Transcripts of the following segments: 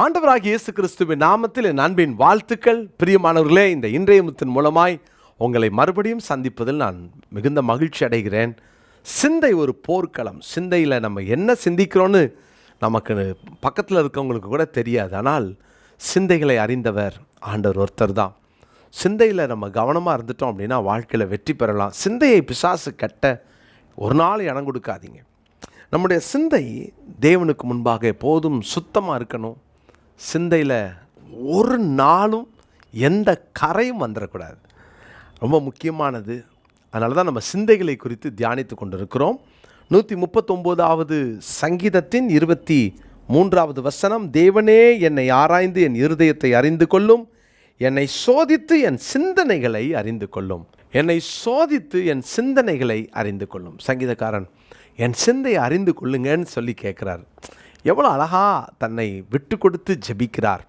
ஆண்டவராகிய இயேசு கிறிஸ்துவின் நாமத்தில் என் அன்பின் வாழ்த்துக்கள். பிரியமானவர்களே, இந்த இன்றைய முத்தின் மூலமாய் உங்களை மறுபடியும் சந்திப்பதில் நான் மிகுந்த மகிழ்ச்சி அடைகிறேன். சிந்தை ஒரு போர்க்களம். சிந்தையில் நம்ம என்ன சிந்திக்கிறோன்னு நமக்கு பக்கத்தில் இருக்கவங்களுக்கு கூட தெரியாது. ஆனால் சிந்தைகளை அறிந்தவர் ஆண்டவர் ஒருத்தர் தான். சிந்தையில் நம்ம கவனமாக இருந்துட்டோம் அப்படின்னா வாழ்க்கையில் வெற்றி பெறலாம். சிந்தையை பிசாசு கட்ட ஒரு நாள் இடம் கொடுக்காதீங்க. நம்முடைய சிந்தை தேவனுக்கு முன்பாக எப்போதும் சுத்தமாக இருக்கணும். சிந்தையில் ஒரு நாளும் எந்த கரையும் வந்துடக்கூடாது. ரொம்ப முக்கியமானது. அதனால தான் நம்ம சிந்தைகளை குறித்து தியானித்து கொண்டிருக்கிறோம். 139வது சங்கீதத்தின் 23வது வசனம், தேவனே என்னை ஆராய்ந்து என் இருதயத்தை அறிந்து கொள்ளும், என்னை சோதித்து என் சிந்தனைகளை அறிந்து கொள்ளும். என்னை சோதித்து என் சிந்தனைகளை அறிந்து கொள்ளும். சங்கீதக்காரன் என் சிந்தையை அறிந்து கொள்ளுங்கன்னு சொல்லி கேட்குறார். எவ்வளோ அழகாக தன்னை விட்டு கொடுத்து ஜெபிக்கிறார்.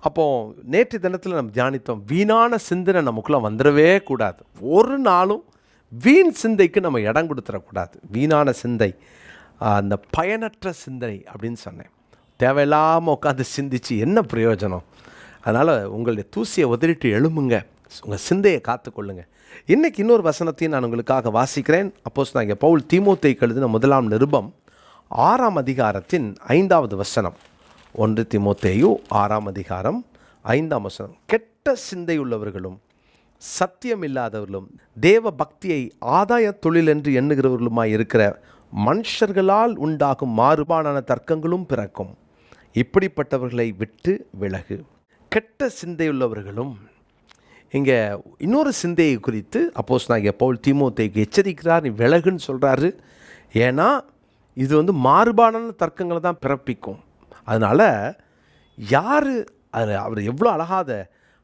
அப்போது நேற்று தினத்தில் நம்ம தியானித்தோம், வீணான சிந்தனை நமக்குள்ளே வந்துடவே கூடாது. ஒரு நாளும் வீண் சிந்தைக்கு நம்ம இடம் கொடுத்துடக்கூடாது. வீணான சிந்தை, அந்த பயனற்ற சிந்தனை அப்படின்னு சொன்னேன். தேவையில்லாமல் உட்காந்து சிந்திச்சு என்ன பிரயோஜனம்? அதனால் உங்களுடைய தூசியை உதறிட்டு எழும்புங்க, உங்கள் சிந்தையை காத்துக்கொள்ளுங்க. இன்றைக்கி இன்னொரு வசனத்தையும் நான் உங்களுக்காக வாசிக்கிறேன். அப்போஸ்தலனாகிய பவுல் தீமோத்தேயுக்கு எழுதின 1 நிருபம் 6ஆம் அதிகாரத்தின் 5வது வசனம். 1 தீமோத்தேயு 6ஆம் அதிகாரம் 5ஆம் வசனம். கெட்ட சிந்தையுள்ளவர்களும் சத்தியமில்லாதவர்களும் தேவ பக்தியை ஆதாய தொழில் என்று எண்ணுகிறவர்களுமாய் இருக்கிற மனுஷர்களால் உண்டாகும் மாறுபாடான தர்க்கங்களும் பிறக்கும். இப்படிப்பட்டவர்களை விட்டு விலகு. கெட்ட சிந்தையுள்ளவர்களும், இங்கே இன்னொரு சிந்தையை குறித்து அப்போஸ்தலனாகிய பவுல் தீமோத்தேயுக்கு எச்சரிக்கிறார். நீ விலகுன்னு சொல்கிறாரு. ஏன்னா இது மாறுபாடான தர்க்கங்களை தான் பிறப்பிக்கும். அதனால் யார் அதில் அவர் எவ்வளோ அழகாக அதை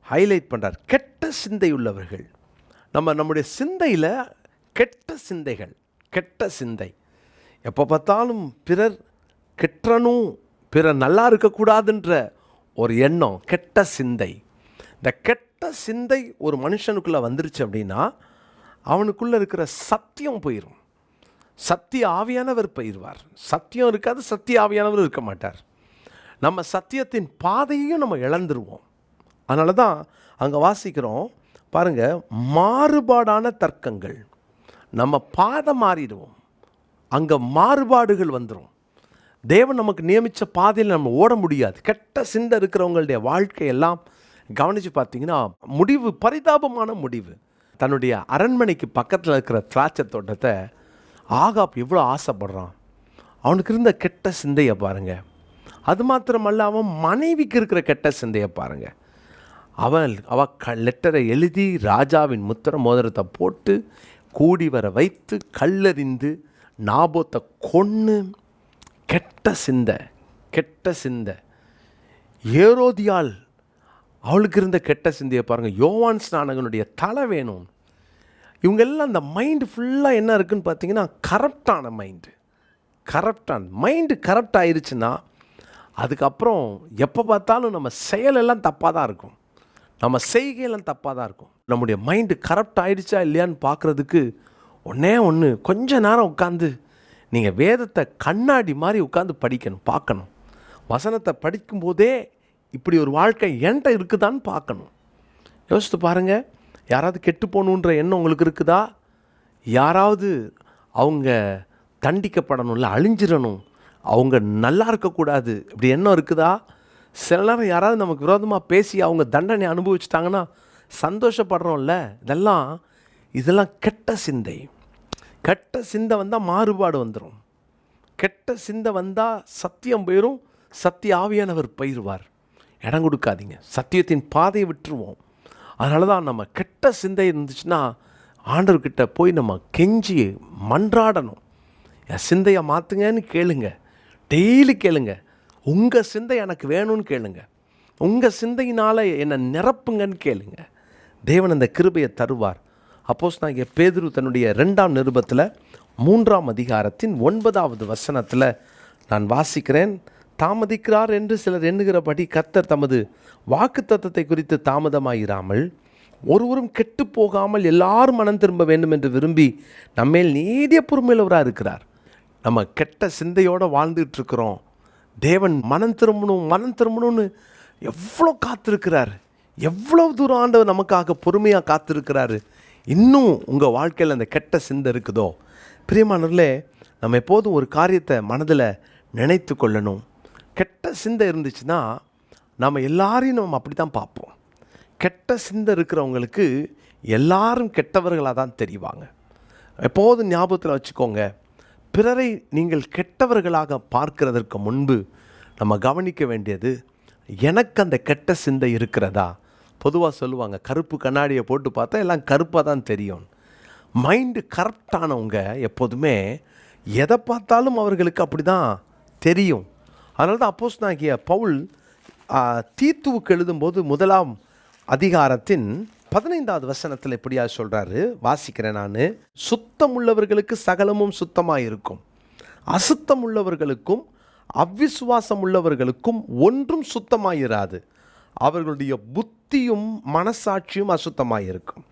ஹைலைட் பண்ணுறார். கெட்ட சிந்தையுள்ளவர்கள். நம்முடைய சிந்தையில் கெட்ட சிந்தைகள், கெட்ட சிந்தை. எப்போ பார்த்தாலும் பிறர் கெட்டணும், பிறர் நல்லா இருக்கக்கூடாதுன்ற ஒரு எண்ணம், கெட்ட சிந்தை. இந்த கெட்ட சிந்தை ஒரு மனுஷனுக்குள்ளே வந்துருச்சு அப்படின்னா அவனுக்குள்ளே இருக்கிற சத்தியம் போயிடும். சத்திய ஆவியானவர் போயிடுவார். சத்தியம் இருக்காது, சத்திய ஆவியானவர் இருக்க மாட்டார். நம்ம சத்தியத்தின் பாதையையும் நம்ம இழந்துருவோம். அதனால தான் அங்கே வாசிக்கிறோம் பாருங்கள், மாறுபாடான தர்க்கங்கள். நம்ம பாதை மாறிடுவோம், அங்கே மாறுபாடுகள் வந்துடும். தேவன் நமக்கு நியமித்த பாதையில் நம்ம ஓட முடியாது. கெட்ட சிந்தை இருக்கிறவங்களுடைய வாழ்க்கையெல்லாம் கவனித்து பார்த்தீங்கன்னா முடிவு பரிதாபமான முடிவு. தன்னுடைய அரண்மனைக்கு பக்கத்தில் இருக்கிற திராட்சை தோட்டத்தை ஆகாப் எவ்வளோ ஆசைப்படுறான். அவனுக்கு இருந்த கெட்ட சிந்தையை பாருங்கள். அது மாத்திரமல்ல, அவன் மனைவிக்கு இருக்கிற கெட்ட சிந்தையை பாருங்கள். அவள் லெட்டரை எழுதி ராஜாவின் முத்திர மோதிரத்தை போட்டு கூடி வர வைத்து கல்லறிந்து நாபோத்தை கொன்று, கெட்ட சிந்தை, கெட்ட சிந்தை. ஏரோதியாள், அவளுக்கு இருந்த கெட்ட சிந்தையை பாருங்கள். யோவான் ஸ்நானகனுடைய தலை வேணும். இவங்கெல்லாம் அந்த மைண்டு ஃபுல்லாக என்ன இருக்குதுன்னு பார்த்தீங்கன்னா கரப்டான மைண்டு. கரப்ட் ஆயிடுச்சுன்னா அதுக்கப்புறம் எப்போ பார்த்தாலும் நம்ம செயலெல்லாம் தப்பாக தான் இருக்கும், நம்ம செய்கையெல்லாம் தப்பாக தான் இருக்கும். நம்முடைய மைண்டு கரப்ட் ஆயிடுச்சா இல்லையான்னு பார்க்குறதுக்கு ஒன்று கொஞ்ச நேரம் உட்காந்து நீங்கள் வேதத்தை கண்ணாடி மாதிரி உட்காந்து பார்க்கணும். வசனத்தை படிக்கும்போதே இப்படி ஒரு வாழ்க்கை என்கிட்ட இருக்குதான்னு பார்க்கணும். யோசித்து பாருங்கள், யாராவது கெட்டு போகணுன்ற எண்ணம் உங்களுக்கு இருக்குதா? யாராவது அவங்க தண்டிக்கப்படணும்ல, அழிஞ்சிடணும், அவங்க நல்லா இருக்கக்கூடாது, இப்படி எண்ணம் இருக்குதா? சில நேரம் யாராவது நமக்கு விரோதமாக பேசி அவங்க தண்டனை அனுபவிச்சிட்டாங்கன்னா சந்தோஷப்படுறோம்ல. இதெல்லாம் கெட்ட சிந்தை. கெட்ட சிந்தை வந்தால் மாறுபாடு வந்துடும். கெட்ட சிந்தை வந்தால் சத்தியம் போயிடும், சத்திய ஆவியானவர் போயிடுவார். இடம் கொடுக்காதீங்க, சத்தியத்தின் பாதையை விட்டுருவோம். அதனால தான் நம்ம கெட்ட சிந்தை இருந்துச்சுன்னா ஆண்டவர்கிட்ட போய் நம்ம கெஞ்சி மன்றாடணும். என் சிந்தையை மாற்றுங்கன்னு கேளுங்க, டெய்லி கேளுங்க. உங்கள் சிந்தை எனக்கு வேணும்னு கேளுங்க, உங்கள் சிந்தையினால் என்னை நிரப்புங்கன்னு கேளுங்க. தேவன் அந்த கிருபையை தருவார். அப்போஸ்தலனாகிய பேதுரு தன்னுடைய 2ஆம் நிருபத்தில் 3ஆம் அதிகாரத்தின் 9வது வசனத்தில் நான் வாசிக்கிறேன். தாமதிக்கிறார் என்று சிலர் எண்ணுகிறபடி கர்த்தர் தமது வாக்குத்தத்தத்தை குறித்து தாமதமாயிராமல் ஒருவரும் கெட்டு போகாமல் எல்லாரும் மனம் திரும்ப வேண்டும் என்று விரும்பி நம்மேல் நீடிய பொறுமையுள்ளவராக இருக்கிறார். நம்ம கெட்ட சிந்தையோடு வாழ்ந்துட்டு இருக்கிறோம். தேவன் மனம் திரும்பணும்னு எவ்வளோ காத்திருக்கிறார். எவ்வளோ தூரம் ஆண்டவர் நமக்காக பொறுமையாக காத்திருக்கிறாரு. இன்னும் உங்கள் வாழ்க்கையில் அந்த கெட்ட சிந்தை இருக்குதோ, பிரியமானவர்களே, நம்ம எப்போதும் ஒரு காரியத்தை மனதில் நினைத்து கொள்ளணும். கெட்ட சிந்தை இருந்துச்சுன்னா நம்ம எல்லாரையும் நம்ம அப்படி தான் பார்ப்போம். கெட்ட சிந்தை இருக்கிறவங்களுக்கு எல்லாரும் கெட்டவர்களாக தான் தெரிவாங்க. எப்போதும் ஞாபகத்தில் வச்சுக்கோங்க, பிறரை நீங்கள் கெட்டவர்களாக பார்க்கிறதற்கு முன்பு நம்ம கவனிக்க வேண்டியது, எனக்கு அந்த கெட்ட சிந்தை இருக்கிறதா. பொதுவாக சொல்லுவாங்க, கருப்பு கண்ணாடியை போட்டு பார்த்தா எல்லாம் கருப்பாக தான் தெரியும். மைண்டு கரெக்டானவங்க எப்போதுமே எதை பார்த்தாலும் அவர்களுக்கு அப்படி தான் தெரியும். அதனால தான் அப்போஸ்தலனாகிய பவுல் தீத்துவுக்கு எழுதும்போது 1ஆம் அதிகாரத்தின் 15வது வசனத்தில் இப்படியா சொல்கிறாரு, வாசிக்கிறேன் நான். சுத்தம் உள்ளவர்களுக்கு சகலமும் சுத்தமாக இருக்கும், அசுத்தம் உள்ளவர்களுக்கும் அவ்விசுவாசம் உள்ளவர்களுக்கும் ஒன்றும் சுத்தமாயிராது, அவர்களுடைய புத்தியும் மனசாட்சியும் அசுத்தமாக இருக்கும்.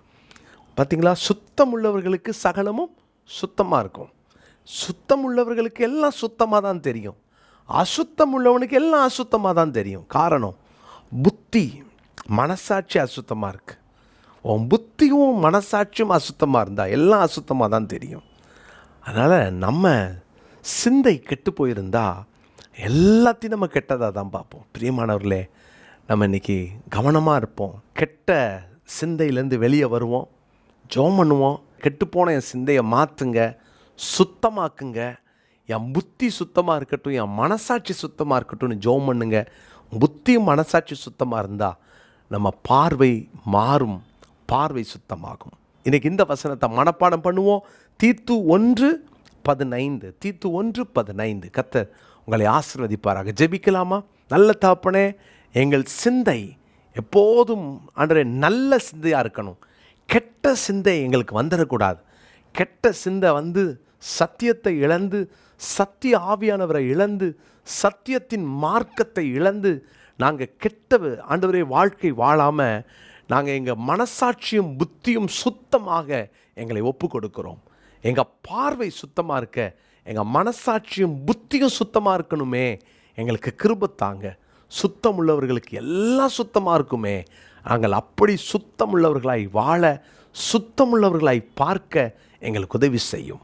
பார்த்தீங்களா, சுத்தம் உள்ளவர்களுக்கு சகலமும் சுத்தமாக இருக்கும். சுத்தம் உள்ளவர்களுக்கு எல்லாம் சுத்தமாக தான் தெரியும். அசுத்தம் உள்ளவனுக்கு எல்லாம் அசுத்தமாக தான் தெரியும். காரணம், புத்தி மனசாட்சி அசுத்தமாக இருக்குது. உன் புத்தியும் மனசாட்சியும் அசுத்தமாக இருந்தால் எல்லாம் அசுத்தமாக தான் தெரியும். அதனால் நம்ம சிந்தை கெட்டு போயிருந்தா எல்லாத்தையும் நம்ம கெட்டதாக தான் பார்ப்போம். பிரியமானவர்களே, நம்ம இன்றைக்கி கவனமாக இருப்போம். கெட்ட சிந்தையிலேருந்து வெளியே வருவோம், ஜெபம் பண்ணுவோம். கெட்டுப்போன என் சிந்தையை மாற்றுங்க, சுத்தமாக்குங்க, என் புத்தி சுத்தமாக இருக்கட்டும், என் மனசாட்சி சுத்தமாக இருக்கட்டும்னு ஜெபம் பண்ணுங்க. புத்தியும் மனசாட்சி சுத்தமாக இருந்தால் நம்ம பார்வை மாறும், பார்வை சுத்தமாகும். இன்றைக்கி இந்த வசனத்தை மனப்பாடம் பண்ணுவோம். தீத்து 1:15. தீத்து 1:15. கர்த்தர் உங்களை ஆசீர்வதிப்பாராக. ஜெபிக்கலாமா? நல்ல தகப்பனே, எங்கள் சிந்தை எப்போதும் ஆண்டவரே நல்ல சிந்தையாக இருக்கணும். கெட்ட சிந்தை எங்களுக்கு வந்துடக்கூடாது. கெட்ட சிந்தை சத்தியத்தை இழந்து, சத்திய ஆவியானவரை இழந்து, சத்தியத்தின் மார்க்கத்தை இழந்து நாங்கள் கெட்ட ஆண்டவரே வாழ்க்கை வாழாமல் நாங்கள் எங்கள் மனசாட்சியும் புத்தியும் சுத்தமாக எங்களை ஒப்பு கொடுக்குறோம். எங்கள் பார்வை சுத்தமாக இருக்க, எங்கள் மனசாட்சியும் புத்தியும் சுத்தமாக இருக்கணுமே. எங்களுக்கு கிருபை தாங்க. சுத்தம் உள்ளவர்களுக்கு எல்லாம் சுத்தமாக இருக்குமே. நாங்கள் அப்படி சுத்தமுள்ளவர்களாய் வாழ, சுத்தமுள்ளவர்களாய் பார்க்க எங்களுக்கு உதவி செய்யும்.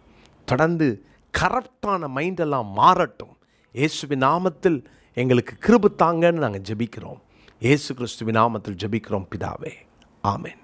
தொடர்ந்து கரெக்டான மைண்டெல்லாம் மாறட்டும். இயேசுவின் நாமத்தில் எங்களுக்கு கிருபை தாங்கன்னு நாங்கள் ஜெபிக்கிறோம். இயேசு கிறிஸ்துவின் நாமத்தில் ஜெபிக்கிறோம் பிதாவே, ஆமென்.